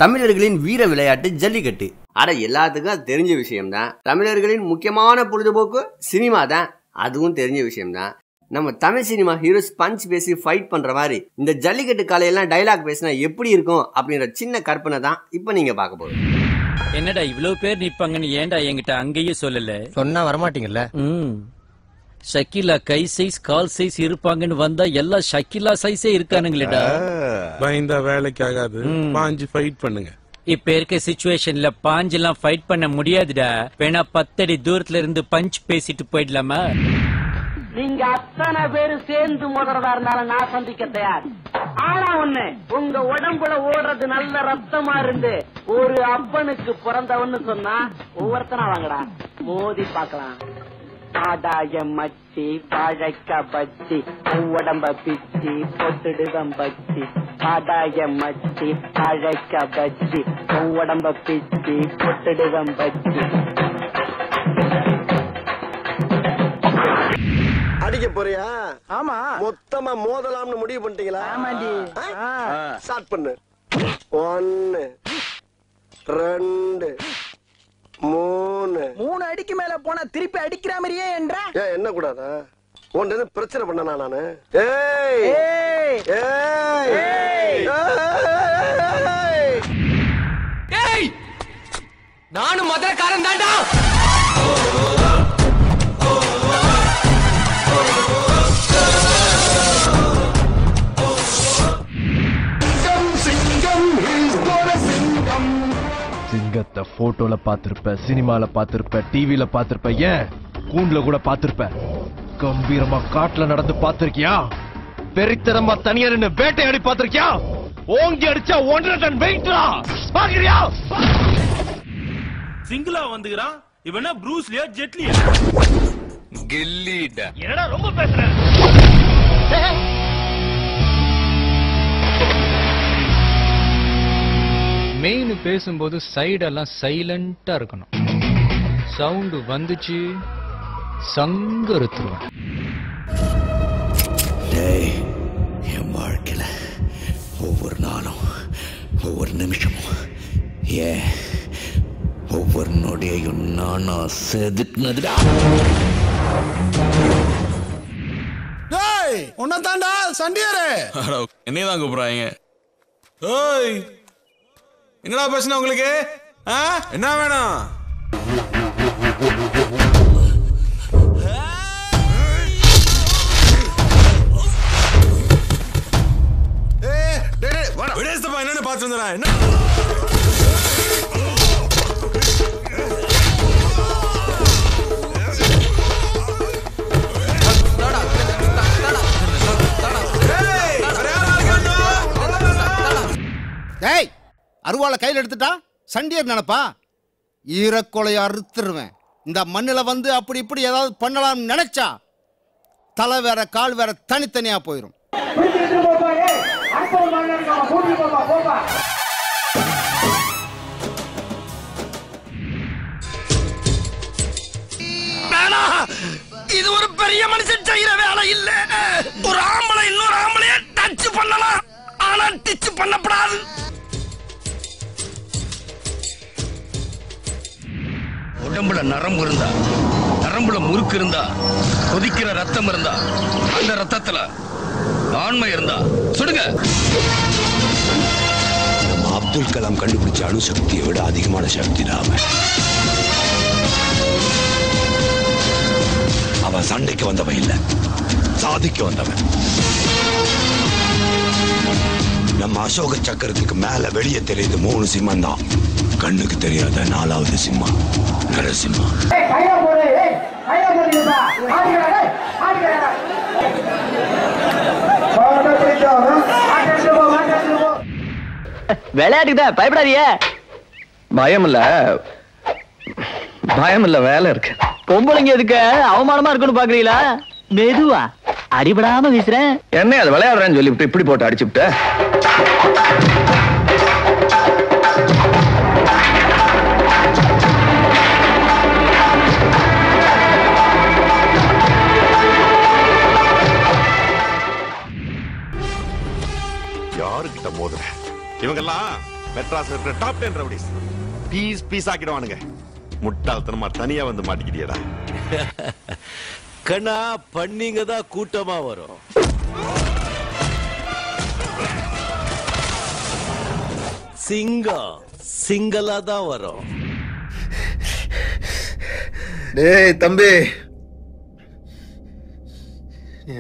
தமிழர்களின் வீர விளையாட்டு ஜல்லிக்கட்டு. அட எல்லாத்துக்கும் அது தெரிஞ்ச விஷயம்தான். தமிழர்களின் முக்கியமான பொழுதுபோக்கு சினிமா தான், அதுவும் தெரிஞ்ச விஷயம்தான். நம்ம தமிழ் சினிமா ஹீரோஸ் பஞ்ச் பேசி ஃபைட் பண்ற மாதிரி இந்த ஜல்லிக்கட்டு காலையெல்லாம் டைலாக் பேசினா எப்படி இருக்கும் அப்படின்ற சின்ன கற்பனை தான் இப்ப நீங்க பார்க்க போறோம். என்னடா இவ்வளவு பேர் நிப்பாங்கன்னு ஏன்டா என்கிட்ட அங்கேயே சொல்லல? சொன்னா வரமாட்டீங்கல்ல. ஷக்கிலா கை சைஸ் கால் சைஸ் இருப்பாங்கன்னு வந்தா எல்லாம் ஷக்கிலா சைஸே இருக்கானுங்களேடா. பயந்தா வேலைக்கு ஆகாது, பாஞ்சு ஃபைட் பண்ணுங்க. இப்ப இருக்க சிச்சுவேஷன்ல பாஞ்செல்லாம் ஃபைட் பண்ண முடியாதுடா. வேணா 10 அடி தூரத்துல இருந்து பஞ்ச் பேசிட்டு போயிடலாமா? நீங்க அத்தனை பேரு சேர்ந்து மோதுறதா இருந்தாலும் நான் சந்திக்க தயார். ஆனா ஒண்ணு, உங்க உடம்புல ஓடுறது நல்ல ரத்தமா இருந்து ஒரு அப்பனுக்கு பிறந்தவன்னு சொன்னா ஒவ்வொருத்தனா வாங்கடா, மோதி பாக்கலாம். ஆடாய மச்சி வாழைக்க பச்சி உடம்ப பிச்சி பொட்டுடுதம் பச்சி. ஆடாய மச்சி வாழைக்க பச்சி உடம்ப பிச்சி பொட்டுடுதம் பச்சி. அடிக்க போறியா? ஆமா, மொத்தமா மோதலாம்னு முடிவு பண்ணிட்டீங்களா? ஆமாண்டி. ஸ்டார்ட் பண்ணு. 1 2 3 3 அடிக்கு மேல போனா திருப்பி அடிக்கிற மாதிரியே என்ற என்ன கூடாதா? உன்ன பிரச்சனை பண்ணனா நானு? ஏய் ஏய் ஏய் ஏய், நானும் மதுரக்காரன் தான்டா. சிங்கத்தை போட்டோல பாத்திருப்ப, சினிமால பாத்திருப்ப, டிவில பாத்திருப்ப, ஏன் கூண்டுல கூட பாத்திருப்ப. கம்பீரமா காட்டுல நடந்து பாத்திருக்கியா? பெரித்தரமா தனியா நின்னு வேட்டையாடி பாத்திருக்கியா? ஓங்கி அடிச்சா 1.5 டன் வெயிட்ரா பாக்குறியா? சிங்கிளா வந்துக்கிறான் இவனா, ப்ரூஸ்லியா ஜெட்லியா? கில்லிடா. என்னடா ரொம்ப பேசுற? மெயின் பேசும்போது சைடெல்லாம் சைலண்டா இருக்கணும். சவுண்டு வந்துச்சு சங்கருத்துருவேன். என் வாழ்க்கையில ஒவ்வொரு நாளும் ஒவ்வொரு நிமிஷமும் ஏன் ஒவ்வொரு நொடியையும் நானா செதுக்குனதுடா. உன்னதாண்டா சண்டியரே. என்னையதான் கூப்பிடுறாங்க. ஓய், என்னடா பேசுன உங்களுக்கு? என்ன வேணும்? என்னன்னு பார்த்து வந்துடுறேன். என்ன அருவாளை கையில் எடுத்துட்டா சண்டியர் நினைப்பா? ஈரக்கொலையை அறுத்துருவேன். இந்த மண்ணில வந்து அப்படி இப்படி ஏதாவது பண்ணலாம் நினைச்சா தலை வேற கால் வேற தனித்தனியா போயிரும். இது ஒரு பெரிய மனுஷன் செய்யற வேலை இல்ல. ஒரு ஆம்பளை இன்னொரு ஆம்பளைய டச் பண்ணலாம், ஆனா டிச் பண்ணப்படாது. உடம்புல நரம்பு இருந்தா, நரம்புல முறுக்கு இருந்தா, கொதிக்கிற ரத்தம் இருந்தா, அந்த ரத்தத்துல ஆண்மை இருந்தா சுடுங்க. நம்ம அப்துல் கலாம் கண்டுபிடிச்ச அணுசக்தியை விட அதிகமான சக்தி தான் அவன். சண்டைக்கு வந்தவன் இல்ல, சாதிக்க வந்தவன். நம்ம அசோக சக்கரத்துக்கு மேல வெளியே தெரியுது 3 சிம்மம் தான், கண்ணுக்கு தெரியாத 4வது சிம்மம் நரசிம்மா. விளையாட்டுதான், பயப்படாதீங்க. பயம் இல்ல, பயம் இல்ல, வேலை இருக்கு. பொம்பளைங்க எதுக்கு அவமானமா இருக்குன்னு பாக்குறீங்களா? மெதுவா அடிபடாம வீசுறேன். என்ன அது விளையாடுறேன்னு சொல்லிவிட்டு இப்படி போட்டு அடிச்சுட்டு. யாருக்கிட்ட மோதுற? இவங்கெல்லாம் மெட்ராஸ் இருக்கிற டாப் 10 ரவுடிஸ் பீஸ் ஆக்கிடுவானுங்க. முட்டாள்தனமா தனியா வந்து மாட்டிக்கிட்டியடா. கண்ணா பண்ணிங்க தான் கூட்டமா வரும். சிங்கம் சிங்களா தான் வரும். டேய் தம்பி,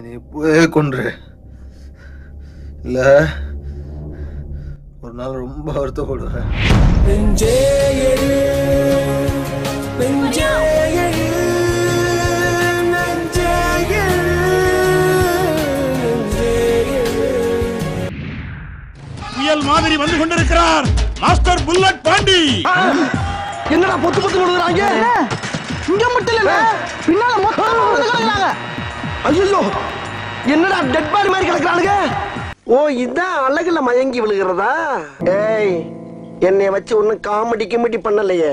நீ இப்பவே கொன்று இல்ல ஒரு நாள் ரொம்ப வருத்தப்படுவேன். புயல் மாதிரி வந்து கொண்டிருக்கிறார் மாஸ்டர் புல்லட் பாண்டி. என்னடா பொத்து பொத்து விடுறாங்க? இங்க மட்டும் இல்ல, பின்னால மொத்தம் விழுகிறாங்க. ஐயோ, என்னடா டெட் பாடி மாதிரி கிடக்குறானுங்க. ஓ, இதான் அழகுல மயங்கி விழுகிறதா? ஏய், என்னைய வச்சு ஒன்னும் காமெடி பண்ணலையே.